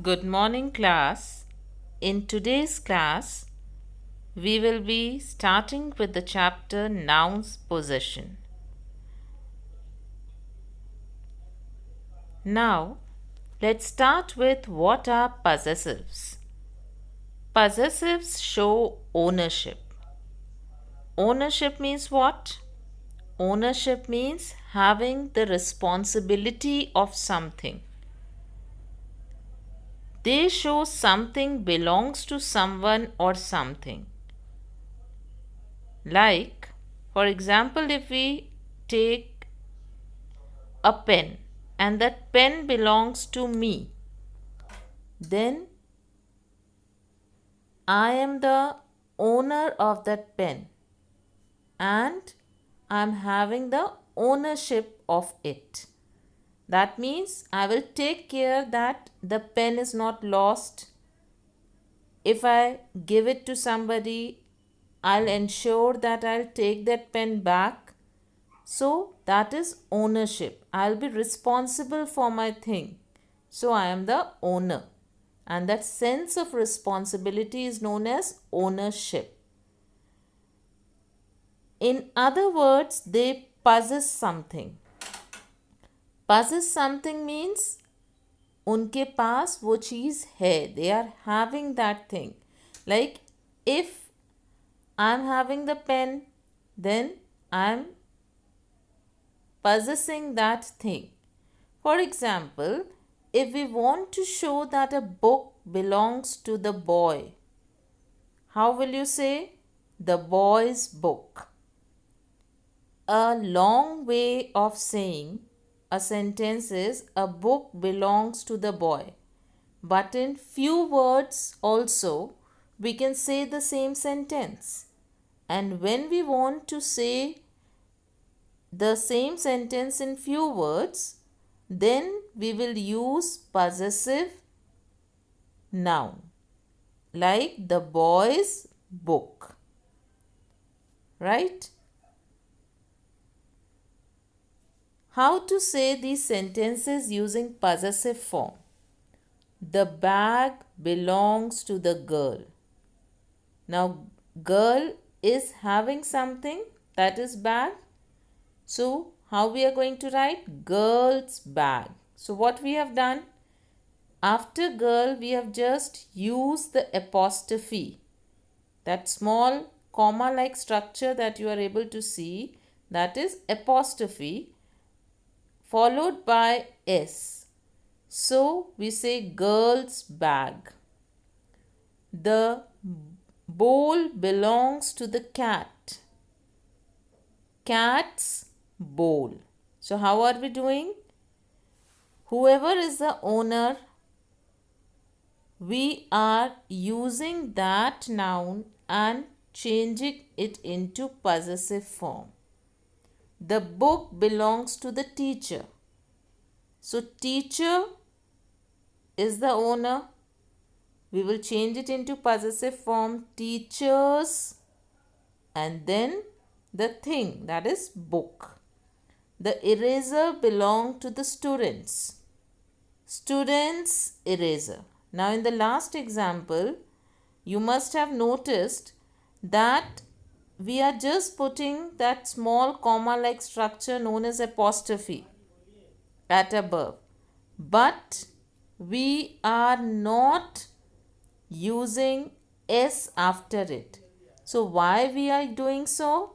Good morning, class. In today's class, we will be starting with the chapter Nouns Possession. Now, let's start with what are possessives. Possessives show ownership. Ownership means what? Ownership means having the responsibility of something. They show something belongs to someone or something. Like, for example, if we take a pen and that pen belongs to me, then I am the owner of that pen and I am having the ownership of it. That means I will take care that the pen is not lost. If I give it to somebody, I'll ensure that I'll take that pen back. So that is ownership. I'll be responsible for my thing. So I am the owner. And that sense of responsibility is known as ownership. In other words, they possess something. Possess something means उनके पास वो चीज़ है. They are having that thing. Like if I'm having the pen, then I'm possessing that thing. For example, if we want to show that a book belongs to the boy, how will you say? The boy's book. A long way of saying a sentence is a book belongs to the boy. But in few words also we can say the same sentence. And when we want to say the same sentence in few words, then we will use possessive noun like the boy's book. Right? How to say these sentences using possessive form? The bag belongs to the girl. Now, girl is having something, that is bag. So, how we are going to write? Girl's bag. So, what we have done? After girl, we have just used the apostrophe. That small comma-like structure that you are able to see, that is apostrophe followed by S. So, we say girl's bag. The bowl belongs to the cat. Cat's bowl. So, how are we doing? Whoever is the owner, we are using that noun and changing it into possessive form. The book belongs to the teacher. So, teacher is the owner. We will change it into possessive form, teachers, and then the thing, that is book. The eraser belonged to the students. Students' eraser. Now, in the last example, you must have noticed that we are just putting that small comma-like structure known as apostrophe at above. But we are not using S after it. So, why we are doing so?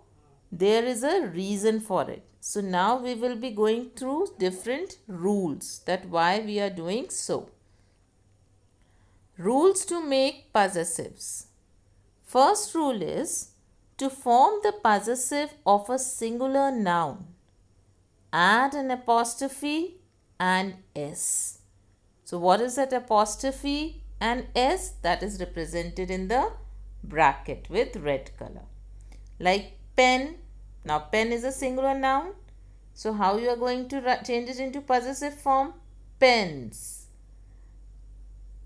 There is a reason for it. So, now we will be going through different rules that why we are doing so. Rules to make possessives. First rule is to form the possessive of a singular noun, add an apostrophe and S. So, what is that apostrophe and S? That is represented in the bracket with red color. Like pen. Now, pen is a singular noun. So, how you are going to change it into possessive form? Pens.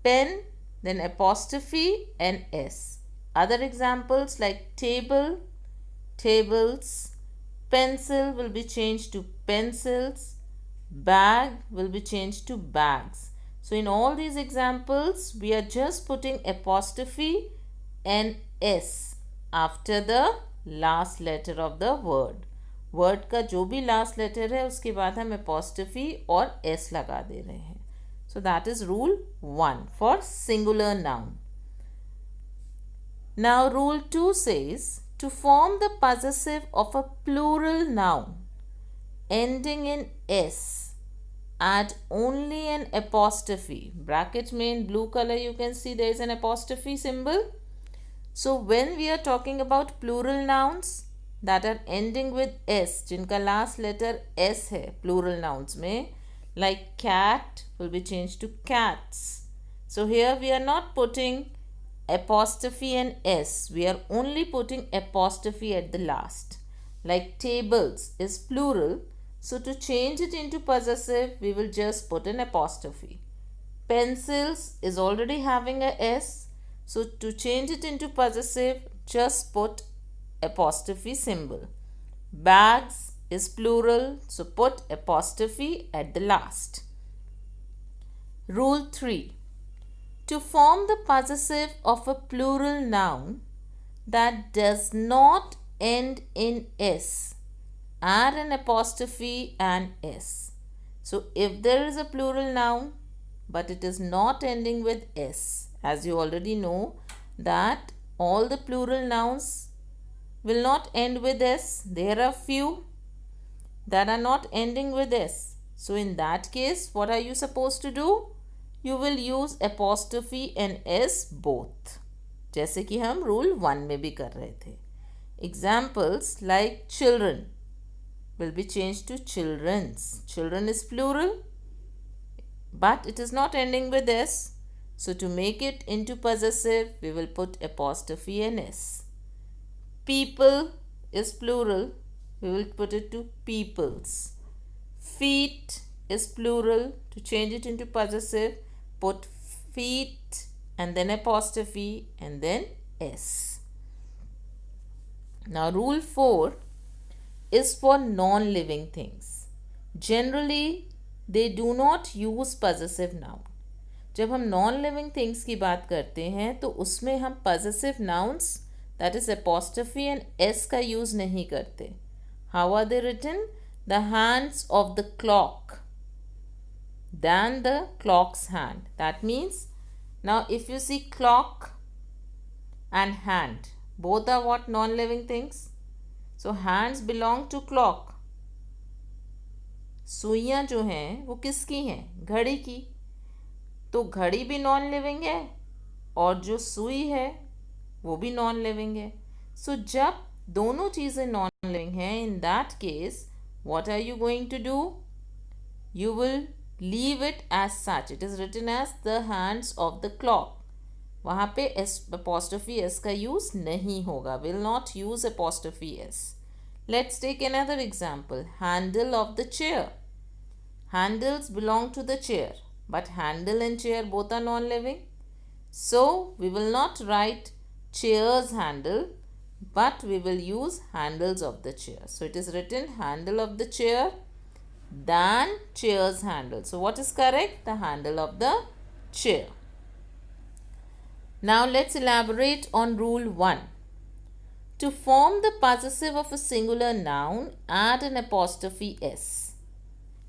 Pen, then apostrophe and S. Other examples like table, tables, pencil will be changed to pencils, bag will be changed to bags. So in all these examples, we are just putting apostrophe and s after the last letter of the word. Word का जो भी last letter है उसके बाद हम apostrophe और s लगा दे रहे हैं. So that is rule 1 for singular noun. Now rule 2 says to form the possessive of a plural noun ending in s, add only an apostrophe. Bracket में in blue color you can see there is an apostrophe symbol. So when we are talking about plural nouns that are ending with s, जिनका last letter s है plural nouns में, like cat will be changed to cats. So here we are not putting apostrophe and s, we are only putting apostrophe at the last. Like tables is plural, so to change it into possessive, we will just put an apostrophe. Pencils is already having a s, so to change it into possessive, just put apostrophe symbol. Bags is plural, so put apostrophe at the last. Rule 3. To form the possessive of a plural noun that does not end in s, add an apostrophe and s. So if there is a plural noun but it is not ending with s, as you already know that all the plural nouns will not end with s. There are few that are not ending with s. So in that case, what are you supposed to do? You will use apostrophe and s both. जैसे कि हम rule 1 में भी कर रहे थे. Examples like children will be changed to children's. Children is plural, but it is not ending with s. So to make it into possessive, we will put apostrophe and s. People is plural, we will put it to peoples. Feet is plural, to change it into possessive, put feet and then apostrophe and then s. Now rule 4 is for non-living things. Generally, they do not use possessive noun. जब हम non-living things की बात करते हैं तो उसमें हम possessive nouns that is apostrophe and s का use नहीं करते. How are they written? The hands of the clock than the clock's hand. That means, now if you see clock and hand, both are what? Non-living things. So hands belong to clock. सुइयाँ जो हैं वो किसकी हैं? घड़ी की. तो घड़ी भी नॉन लिविंग है और जो सुई है वो भी नॉन लिविंग है. सो जब दोनों चीज़ें नॉन लिविंग हैं, in that case what are you going to do? You will leave it as such. It is written as the hands of the clock. वहाँ पे apostrophe s का use नहीं होगा. Will not use apostrophe s. Let's take another example. Handle of the chair. Handles belong to the chair, but handle and chair both are non-living. So we will not write chair's handle, but we will use handles of the chair. So it is written handle of the chair than chair's handle. So what is correct? The handle of the chair. Now let's elaborate on rule 1. To form the possessive of a singular noun, add an apostrophe s.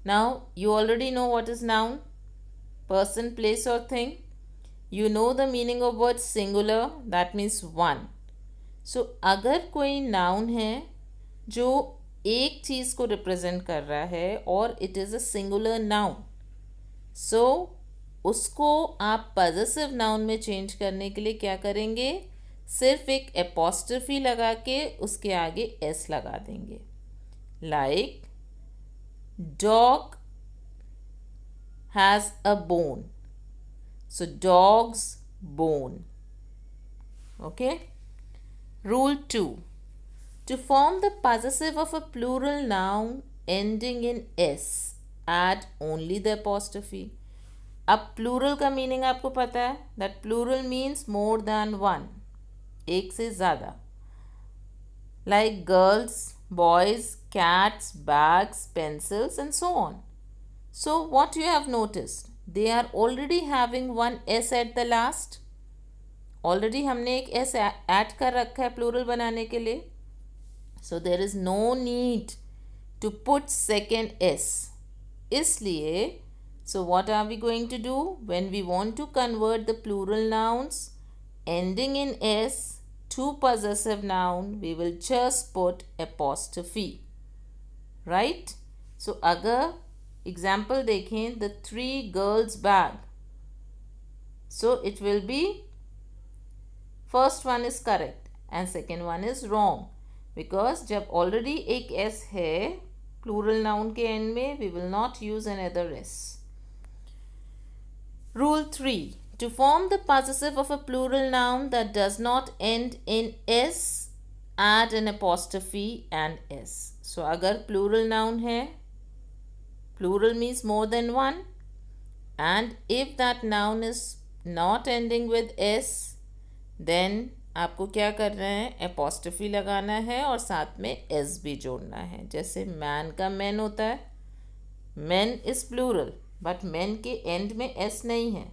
Now you already know what is noun. Person, place or thing. You know the meaning of word singular, that means one. So अगर कोई noun है जो एक चीज़ को represent कर रहा है और it is a singular noun, so उसको आप possessive noun में change करने के लिए क्या करेंगे? सिर्फ एक apostrophe लगा के उसके आगे s लगा देंगे. Like dog has a bone. So dog's bone. Okay. Rule 2. To form the possessive of a plural noun ending in s, add only the apostrophe. अब plural का meaning आपको पता है, that plural means more than one, एक से ज़्यादा. Like girls, boys, cats, bags, pencils and so on. So what you have noticed, they are already having one s at the last. Already हमने एक s add कर रखा है plural बनाने के लिए. So there is no need to put second s. इसलिए so what are we going to do when we want to convert the plural nouns ending in s to possessive noun? We will just put apostrophe, right? So अगर example देखें, the 3 girls bag, so it will be first one is correct and second one is wrong, because जब already एक s है plural noun के end में, we will not use another s. Rule 3. To form the possessive of a plural noun that does not end in s, add an apostrophe and s. So अगर plural noun है, plural means more than one, and if that noun is not ending with s, then आपको क्या करना है, apostrophe लगाना है और साथ में s भी जोड़ना है. जैसे man का men होता है, men is plural, but men के end में s नहीं है.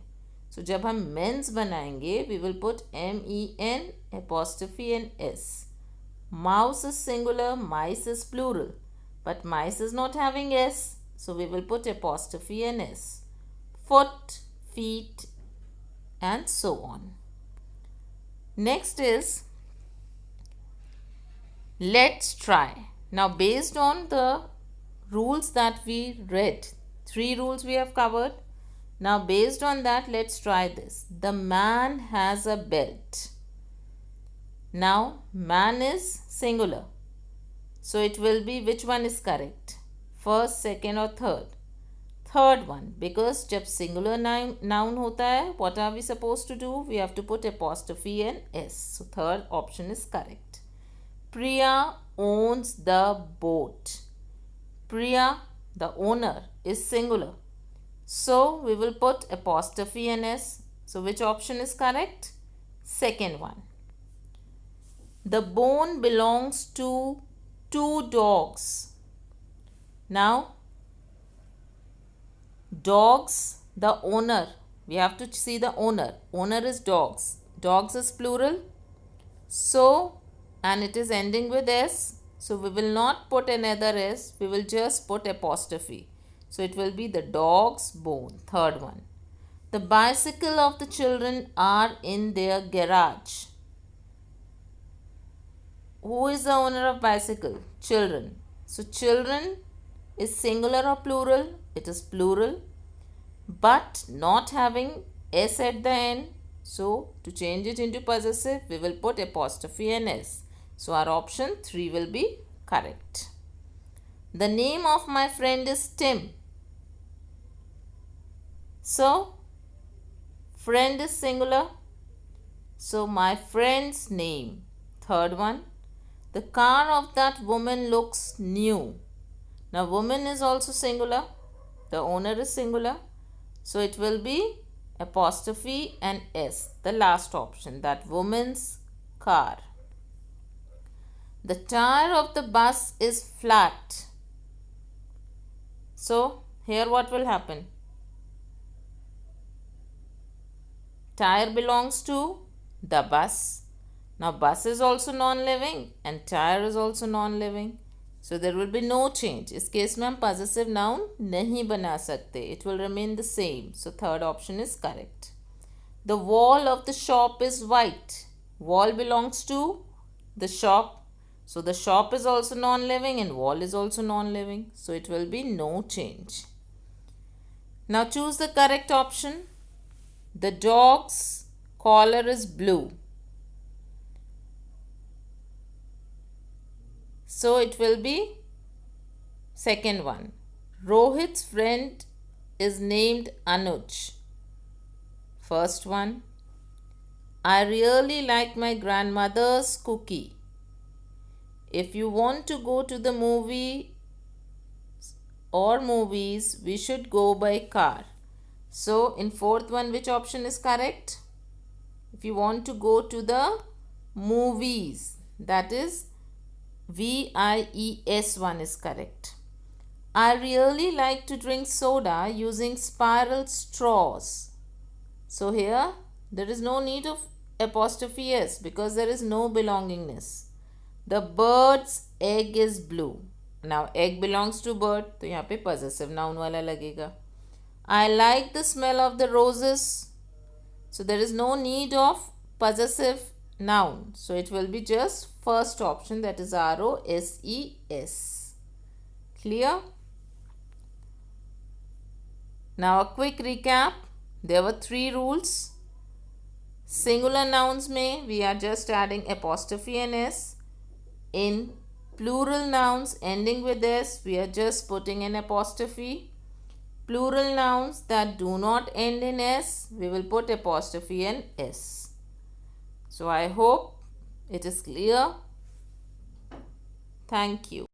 So जब हम men's बनाएंगे, we will put men apostrophe and s. Mouse is singular, mice is plural, but mice is not having s, so we will put apostrophe and s. Foot, feet, and so on. Next is let's try. Now based on the rules that we read, 3 rules we have covered. Now based on that, let's try this. The man has a belt. Now man is singular, so it will be, which one is correct? First, second or third? Third one, because जब singular noun होता है, what are we supposed to do? We have to put apostrophe and s. So third option is correct. Priya owns the boat. Priya, the owner, is singular, so we will put apostrophe and s. So which option is correct? Second one. The bone belongs to 2 dogs. Now dogs, the owner, we have to see the owner. Owner is dogs. Dogs is plural, so, and it is ending with s, so we will not put another s, we will just put apostrophe. So it will be the dog's bone. Third one. The bicycle of the children are in their garage. Who is the owner of bicycle? Children. So children is singular or plural? It is plural, but not having s at the end. So to change it into possessive, we will put apostrophe and s. So our option 3 will be correct. The name of my friend is Tim. So friend is singular, so my friend's name. Third one. The car of that woman looks new. Now woman is also singular, the owner is singular, so it will be apostrophe and s, the last option, that woman's car. The tire of the bus is flat. So here what will happen? Tire belongs to the bus. Now bus is also non-living and tire is also non-living. So there will be no change. इस case में हम possessive noun नहीं बना सकते. It will remain the same. So third option is correct. The wall of the shop is white. Wall belongs to the shop. So the shop is also non-living and wall is also non-living. So it will be no change. Now choose the correct option. The dog's collar is blue. So it will be second one. Rohit's friend is named Anuj. First one. I really like my grandmother's cookie. If you want to go to the movie or movies, we should go by car. So in fourth one, which option is correct? If you want to go to the movies, that is VIES one is correct. I really like to drink soda using spiral straws. So here there is no need of apostrophe s because there is no belongingness. The bird's egg is blue. Now egg belongs to bird, तो यहाँ पे possessive noun वाला लगेगा. I like the smell of the roses. So there is no need of possessive noun. So it will be just first option, that is ROSES. Clear? Now a quick recap. There were 3 rules. Singular nouns में we are just adding apostrophe and s. In plural nouns ending with s, we are just putting an apostrophe. Plural nouns that do not end in s, we will put apostrophe and s. So I hope it is clear. Thank you.